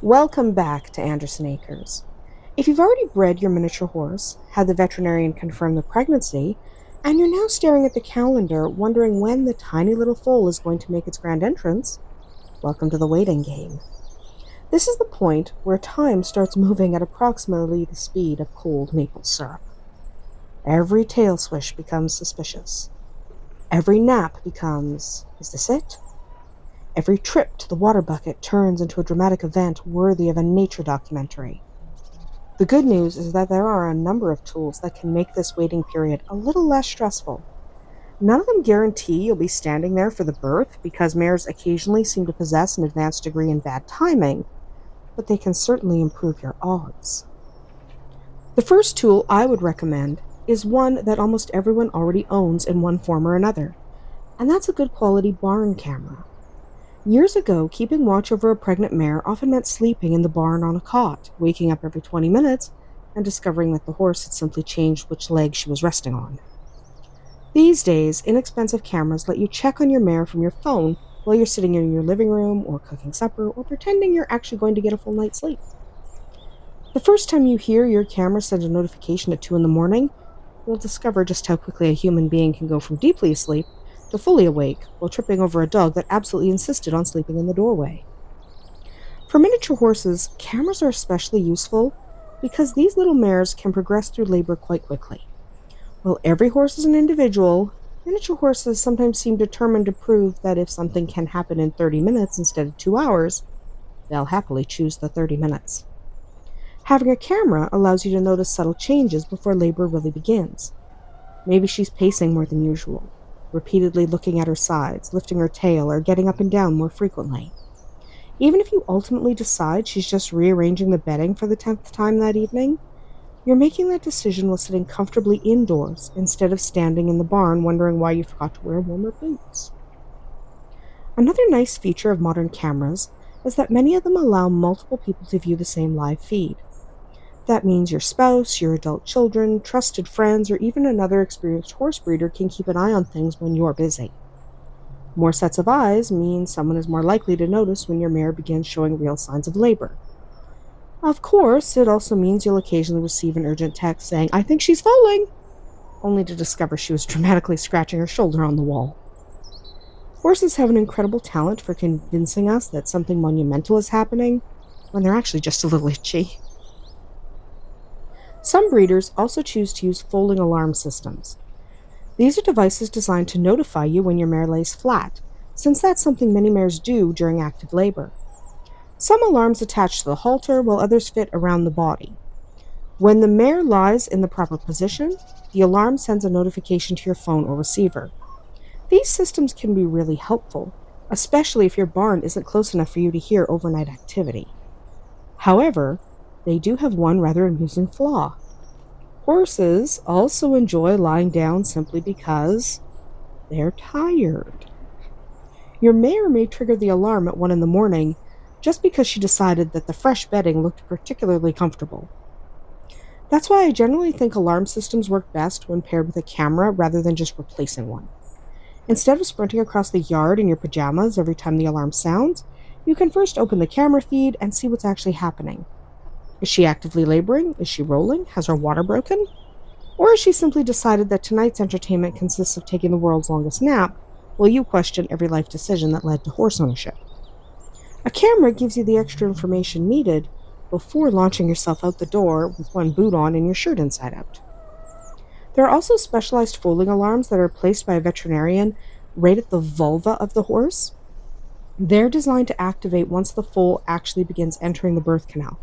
Welcome back to Andersen Acres. If you've already bred your miniature horse, had the veterinarian confirm the pregnancy, and you're now staring at the calendar wondering when the tiny little foal is going to make its grand entrance, welcome to the waiting game. This is the point where time starts moving at approximately the speed of cold maple syrup. Every tail swish becomes suspicious. Every nap becomes, is this it? Every trip to the water bucket turns into a dramatic event worthy of a nature documentary. The good news is that there are a number of tools that can make this waiting period a little less stressful. None of them guarantee you'll be standing there for the birth, because mares occasionally seem to possess an advanced degree in bad timing, but they can certainly improve your odds. The first tool I would recommend is one that almost everyone already owns in one form or another, and that's a good quality barn camera. Years ago, keeping watch over a pregnant mare often meant sleeping in the barn on a cot, waking up every 20 minutes, and discovering that the horse had simply changed which leg she was resting on. These days, inexpensive cameras let you check on your mare from your phone while you're sitting in your living room or cooking supper or pretending you're actually going to get a full night's sleep. The first time you hear your camera send a notification at 2 in the morning, you'll discover just how quickly a human being can go from deeply asleep to fully awake while tripping over a dog that absolutely insisted on sleeping in the doorway. For miniature horses, cameras are especially useful because these little mares can progress through labor quite quickly. While every horse is an individual, miniature horses sometimes seem determined to prove that if something can happen in 30 minutes instead of 2 hours, they'll happily choose the 30 minutes. Having a camera allows you to notice subtle changes before labor really begins. Maybe she's pacing more than usual, repeatedly looking at her sides, lifting her tail, or getting up and down more frequently. Even if you ultimately decide she's just rearranging the bedding for the 10th time that evening, you're making that decision while sitting comfortably indoors instead of standing in the barn wondering why you forgot to wear warmer boots. Another nice feature of modern cameras is that many of them allow multiple people to view the same live feed. That means your spouse, your adult children, trusted friends, or even another experienced horse breeder can keep an eye on things when you're busy. More sets of eyes means someone is more likely to notice when your mare begins showing real signs of labor. Of course, it also means you'll occasionally receive an urgent text saying, "I think she's foaling," only to discover she was dramatically scratching her shoulder on the wall. Horses have an incredible talent for convincing us that something monumental is happening when they're actually just a little itchy. Some breeders also choose to use foaling alarm systems. These are devices designed to notify you when your mare lays flat, since that's something many mares do during active labor. Some alarms attach to the halter, while others fit around the body. When the mare lies in the proper position, the alarm sends a notification to your phone or receiver. These systems can be really helpful, especially if your barn isn't close enough for you to hear overnight activity. However, they do have one rather amusing flaw. Horses also enjoy lying down simply because they're tired. Your mare may trigger the alarm at 1 in the morning just because she decided that the fresh bedding looked particularly comfortable. That's why I generally think alarm systems work best when paired with a camera rather than just replacing one. Instead of sprinting across the yard in your pajamas every time the alarm sounds, you can first open the camera feed and see what's actually happening. Is she actively laboring? Is she rolling? Has her water broken? Or has she simply decided that tonight's entertainment consists of taking the world's longest nap, while you question every life decision that led to horse ownership? A camera gives you the extra information needed before launching yourself out the door with one boot on and your shirt inside out. There are also specialized foaling alarms that are placed by a veterinarian right at the vulva of the horse. They're designed to activate once the foal actually begins entering the birth canal.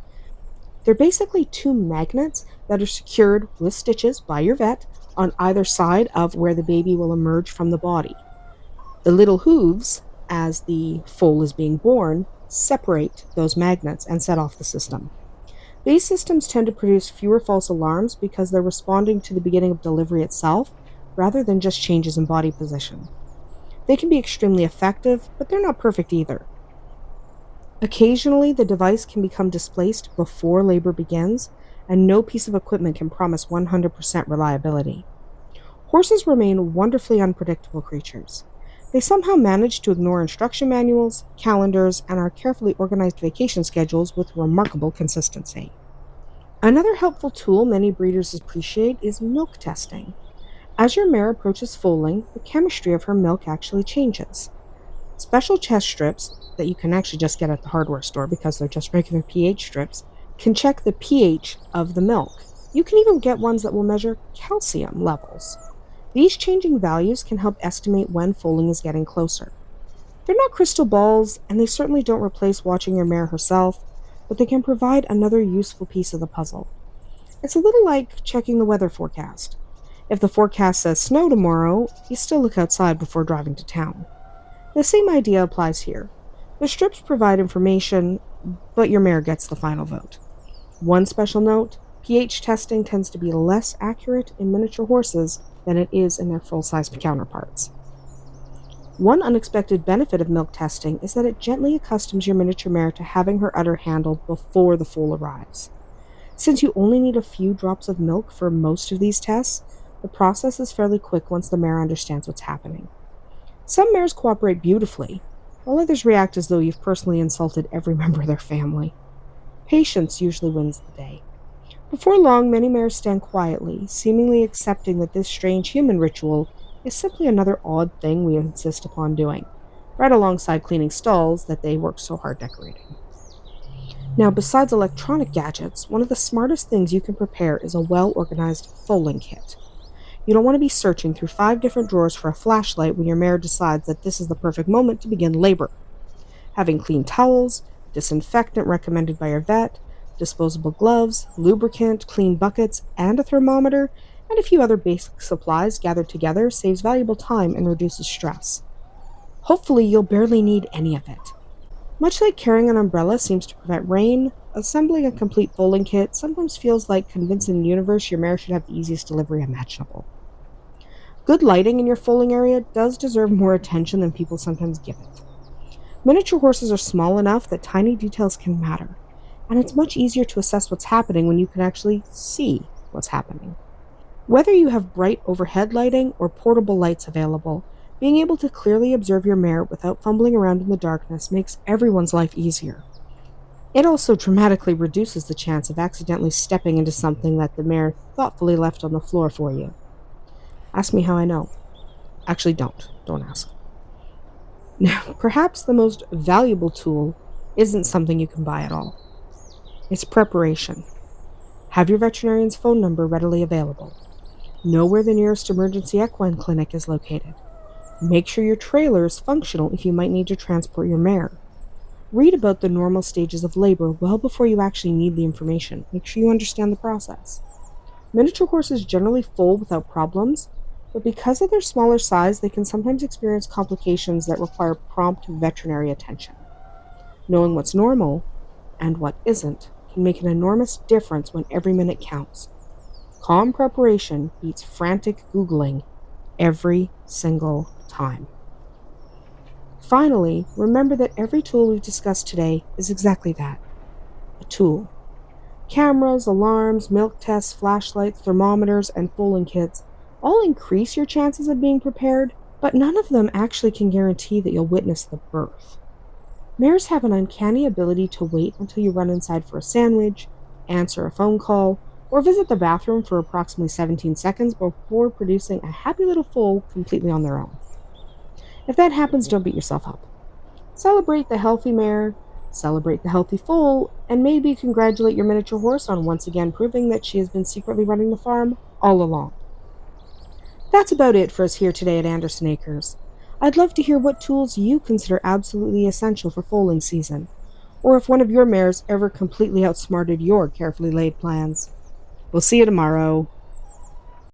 They're basically 2 magnets that are secured with stitches by your vet on either side of where the baby will emerge from the body. The little hooves, as the foal is being born, separate those magnets and set off the system. These systems tend to produce fewer false alarms because they're responding to the beginning of delivery itself rather than just changes in body position. They can be extremely effective, but they're not perfect either. Occasionally, the device can become displaced before labor begins, and no piece of equipment can promise 100% reliability. Horses remain wonderfully unpredictable creatures. They somehow manage to ignore instruction manuals, calendars, and our carefully organized vacation schedules with remarkable consistency. Another helpful tool many breeders appreciate is milk testing. As your mare approaches foaling, the chemistry of her milk actually changes. Special test strips that you can actually just get at the hardware store because they're just regular pH strips can check the pH of the milk. You can even get ones that will measure calcium levels. These changing values can help estimate when foaling is getting closer. They're not crystal balls, and they certainly don't replace watching your mare herself, but they can provide another useful piece of the puzzle. It's a little like checking the weather forecast. If the forecast says snow tomorrow, you still look outside before driving to town. The same idea applies here. The strips provide information, but your mare gets the final vote. One special note, pH testing tends to be less accurate in miniature horses than it is in their full-size counterparts. One unexpected benefit of milk testing is that it gently accustoms your miniature mare to having her udder handled before the foal arrives. Since you only need a few drops of milk for most of these tests, the process is fairly quick once the mare understands what's happening. Some mares cooperate beautifully, while others react as though you've personally insulted every member of their family. Patience usually wins the day. Before long, many mares stand quietly, seemingly accepting that this strange human ritual is simply another odd thing we insist upon doing, right alongside cleaning stalls that they work so hard decorating. Now, besides electronic gadgets, one of the smartest things you can prepare is a well-organized foaling kit. You don't want to be searching through 5 different drawers for a flashlight when your mare decides that this is the perfect moment to begin labor. Having clean towels, disinfectant recommended by your vet, disposable gloves, lubricant, clean buckets, and a thermometer, and a few other basic supplies gathered together saves valuable time and reduces stress. Hopefully, you'll barely need any of it. Much like carrying an umbrella seems to prevent rain, assembling a complete foaling kit sometimes feels like convincing the universe your mare should have the easiest delivery imaginable. Good lighting in your foaling area does deserve more attention than people sometimes give it. Miniature horses are small enough that tiny details can matter, and it's much easier to assess what's happening when you can actually see what's happening. Whether you have bright overhead lighting or portable lights available, being able to clearly observe your mare without fumbling around in the darkness makes everyone's life easier. It also dramatically reduces the chance of accidentally stepping into something that the mare thoughtfully left on the floor for you. Ask me how I know. Actually, don't ask. Now, perhaps the most valuable tool isn't something you can buy at all. It's preparation. Have your veterinarian's phone number readily available. Know where the nearest emergency equine clinic is located. Make sure your trailer is functional if you might need to transport your mare. Read about the normal stages of labor well before you actually need the information. Make sure you understand the process. Miniature horses generally foal without problems, but because of their smaller size, they can sometimes experience complications that require prompt veterinary attention. Knowing what's normal and what isn't can make an enormous difference when every minute counts. Calm preparation beats frantic Googling every single time. Finally, remember that every tool we've discussed today is exactly that, a tool. Cameras, alarms, milk tests, flashlights, thermometers, and foaling kits all increase your chances of being prepared, but none of them actually can guarantee that you'll witness the birth. Mares have an uncanny ability to wait until you run inside for a sandwich, answer a phone call, or visit the bathroom for approximately 17 seconds before producing a happy little foal completely on their own. If that happens, don't beat yourself up. Celebrate the healthy mare, celebrate the healthy foal, and maybe congratulate your miniature horse on once again proving that she has been secretly running the farm all along. That's about it for us here today at Andersen Acres. I'd love to hear what tools you consider absolutely essential for foaling season, or if one of your mares ever completely outsmarted your carefully laid plans. We'll see you tomorrow.